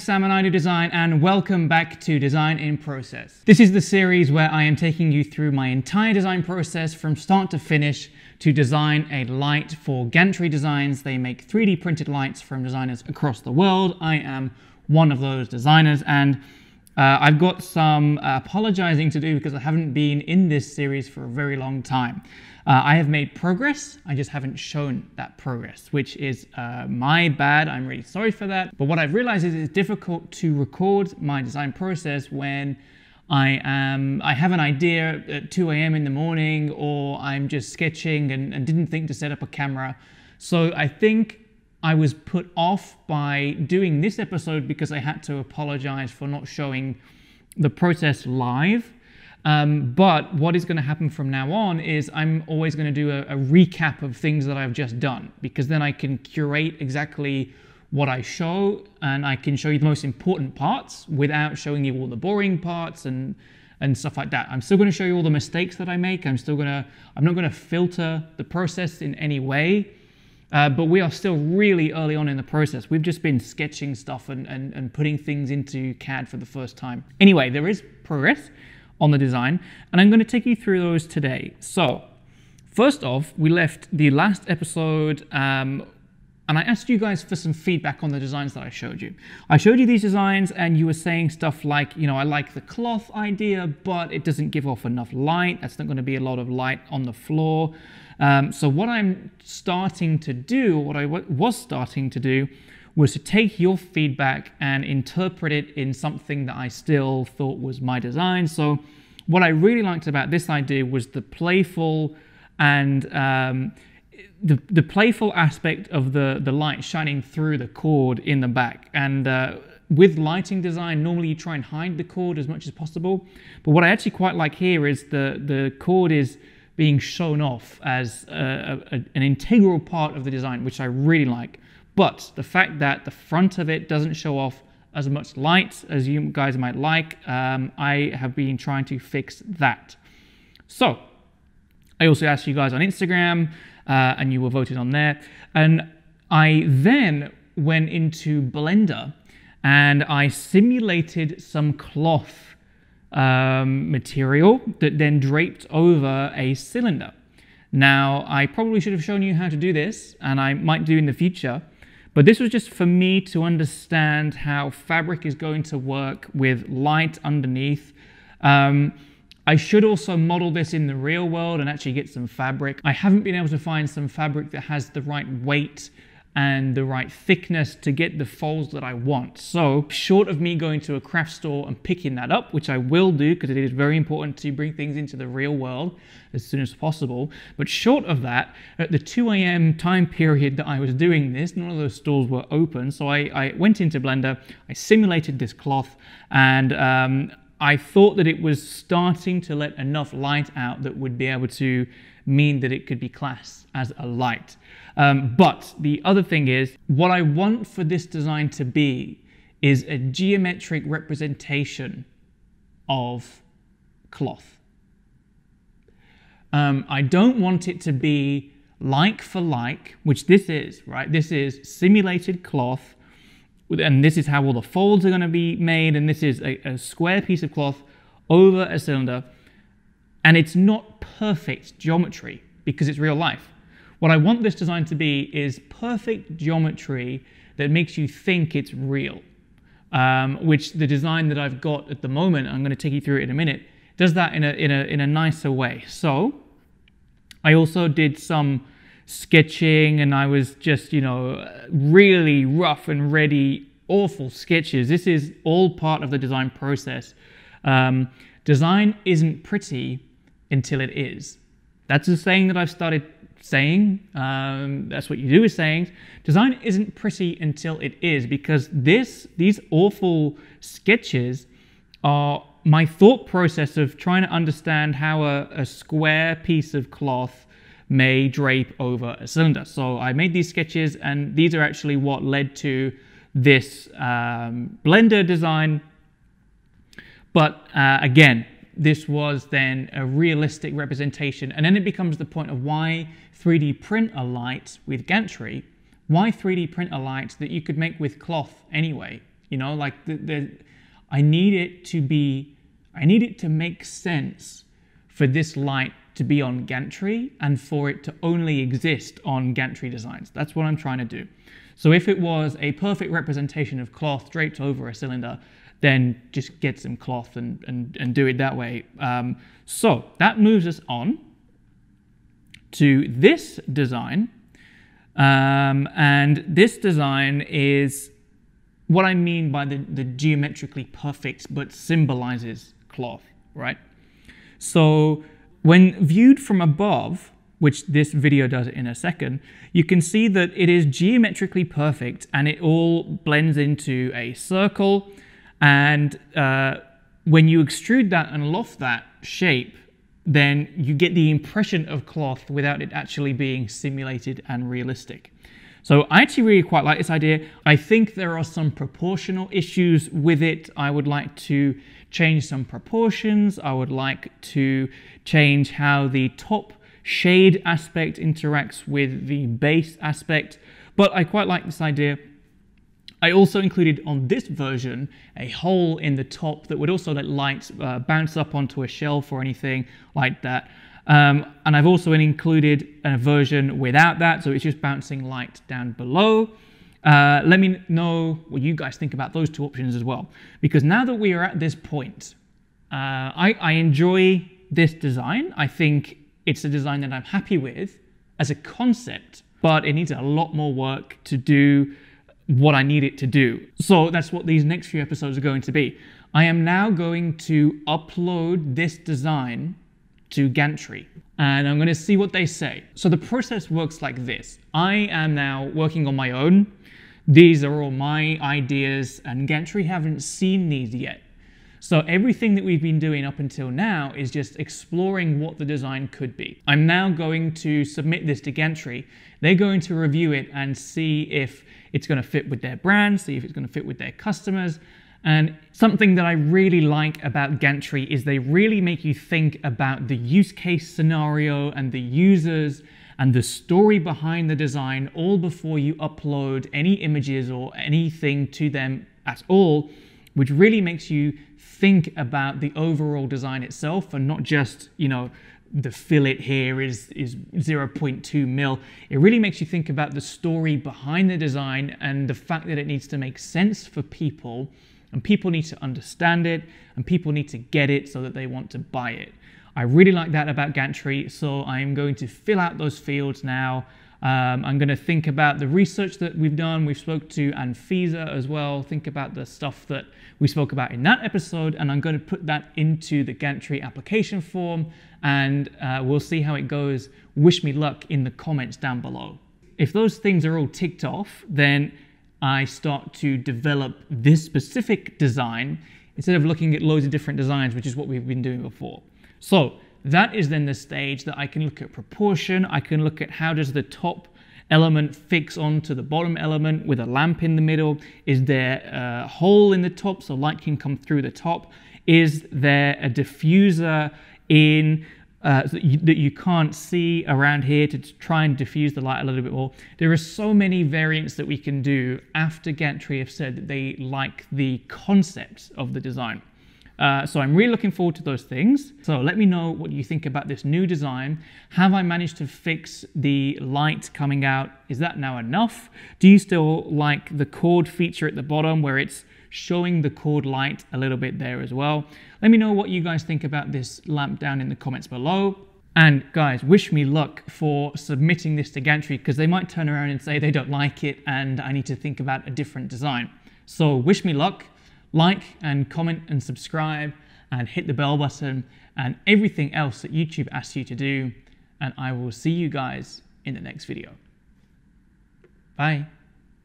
Sam and I do design, and welcome back to Design in Process. This is the series where I am taking you through my entire design process from start to finish to design a light for Gantri Designs. They make 3D printed lights from designers across the world. I am one of those designers, and I've got some apologizing to do because I haven't been in this series for a very long time. I have made progress, I just haven't shown that progress, which is my bad. I'm really sorry for that. But what I've realized is it's difficult to record my design process when I have an idea at 2 a.m. in the morning, or I'm just sketching and didn't think to set up a camera. So I think I was put off by doing this episode because I had to apologize for not showing the process live. But what is going to happen from now on is I'm always going to do a recap of things that I've just done, because then I can curate exactly what I show, and I can show you the most important parts without showing you all the boring parts and stuff like that. I'm still going to show you all the mistakes that I make. I'm not going to filter the process in any way. But we are still really early on in the process. We've just been sketching stuff and putting things into CAD for the first time. Anyway, there is progress on the design, and I'm going to take you through those today. So, first off, we left the last episode, and I asked you guys for some feedback on the designs that I showed you. I showed you these designs, and you were saying stuff like, you know, I like the cloth idea, but it doesn't give off enough light. That's not going to be a lot of light on the floor. So what I'm starting to do, what I was starting to do, was to take your feedback and interpret it in something that I still thought was my design. So what I really liked about this idea was the playful and the playful aspect of the light shining through the cord in the back. And with lighting design, normally you try and hide the cord as much as possible. But what I actually quite like here is the cord is being shown off as an integral part of the design, which I really like. But the fact that the front of it doesn't show off as much light as you guys might like, I have been trying to fix that. So I also asked you guys on Instagram, and you were voted on there. And I then went into Blender and I simulated some cloth material that then draped over a cylinder. Now, I probably should have shown you how to do this, and I might do in the future, but this was just for me to understand how fabric is going to work with light underneath. I should also model this in the real world and actually get some fabric. I haven't been able to find some fabric that has the right weight and the right thickness to get the folds that I want. So short of me going to a craft store and picking that up, which I will do because it is very important to bring things into the real world as soon as possible, but short of that, at the 2 a.m. time period that I was doing this, none of those stores were open, so I went into Blender, I simulated this cloth, and I thought that it was starting to let enough light out that would be able to mean that it could be classed as a light. But the other thing is, what I want for this design to be is a geometric representation of cloth. I don't want it to be like for like, which this is, right? This is simulated cloth, and this is how all the folds are going to be made, and this is a square piece of cloth over a cylinder, and it's not perfect geometry because it's real life. What I want this design to be is perfect geometry that makes you think it's real, which the design that I've got at the moment, I'm going to take you through it in a minute, does that in a nicer way. So I also did some sketching, and I was just, you know, really rough and ready, awful sketches. This is all part of the design process. Design isn't pretty until it is. That's a saying that I've started saying. That's what you do with sayings. Design isn't pretty until it is, because these awful sketches are my thought process of trying to understand how a square piece of cloth may drape over a cylinder. So I made these sketches, and these are actually what led to this Blender design. But again, this was then a realistic representation, and then it becomes the point of why 3D print a light with Gantri. Why 3D print a light that you could make with cloth anyway? You know, like I need it to make sense for this light to be on Gantri and for it to only exist on Gantri Designs. That's what I'm trying to do. So if it was a perfect representation of cloth draped over a cylinder, then just get some cloth and do it that way. So that moves us on to this design. And this design is what I mean by the geometrically perfect but symbolizes cloth, right? So when viewed from above, which this video does in a second, you can see that it is geometrically perfect and it all blends into a circle. And when you extrude that and loft that shape, then you get the impression of cloth without it actually being simulated and realistic. So I actually really quite like this idea. I think there are some proportional issues with it. I would like to change some proportions. I would like to change how the top shade aspect interacts with the base aspect, but I quite like this idea. I also included on this version a hole in the top that would also let light bounce up onto a shelf or anything like that. And I've also included a version without that, so it's just bouncing light down below. Let me know what you guys think about those two options as well, because now that we are at this point, I enjoy this design. I think it's a design that I'm happy with as a concept, but it needs a lot more work to do what I need it to do. So that's what these next few episodes are going to be. I am now going to upload this design to Gantri, and I'm going to see what they say. So the process works like this. I am now working on my own. These are all my ideas, and Gantri haven't seen these yet. So everything that we've been doing up until now is just exploring what the design could be. I'm now going to submit this to Gantri. They're going to review it and see if it's going to fit with their brand, see if it's going to fit with their customers. And something that I really like about Gantri is they really make you think about the use case scenario and the users and the story behind the design all before you upload any images or anything to them at all, which really makes you think about the overall design itself and not just, you know, the fillet here is 0.2 mil. It really makes you think about the story behind the design and the fact that it needs to make sense for people, and people need to understand it, and people need to get it so that they want to buy it. I really like that about Gantri, so I'm going to fill out those fields now. I'm going to think about the research that we've done. We've spoke to Anfisa as well. Think about the stuff that we spoke about in that episode, and I'm going to put that into the Gantri application form, and we'll see how it goes. Wish me luck in the comments down below. If those things are all ticked off, then I start to develop this specific design instead of looking at loads of different designs, which is what we've been doing before. So that is then the stage that I can look at proportion. I can look at how does the top element fix onto the bottom element with a lamp in the middle. Is there a hole in the top so light can come through the top? Is there a diffuser in that you can't see around here to try and diffuse the light a little bit more? There are so many variants that we can do after Gantri have said that they like the concept of the design. So I'm really looking forward to those things. So let me know what you think about this new design. Have I managed to fix the light coming out? Is that now enough? Do you still like the cord feature at the bottom where it's showing the cord light a little bit there as well? Let me know what you guys think about this lamp down in the comments below. And guys, wish me luck for submitting this to Gantri, because they might turn around and say they don't like it and I need to think about a different design. So wish me luck. Like and comment and subscribe and hit the bell button and everything else that YouTube asks you to do. And I will see you guys in the next video. Bye.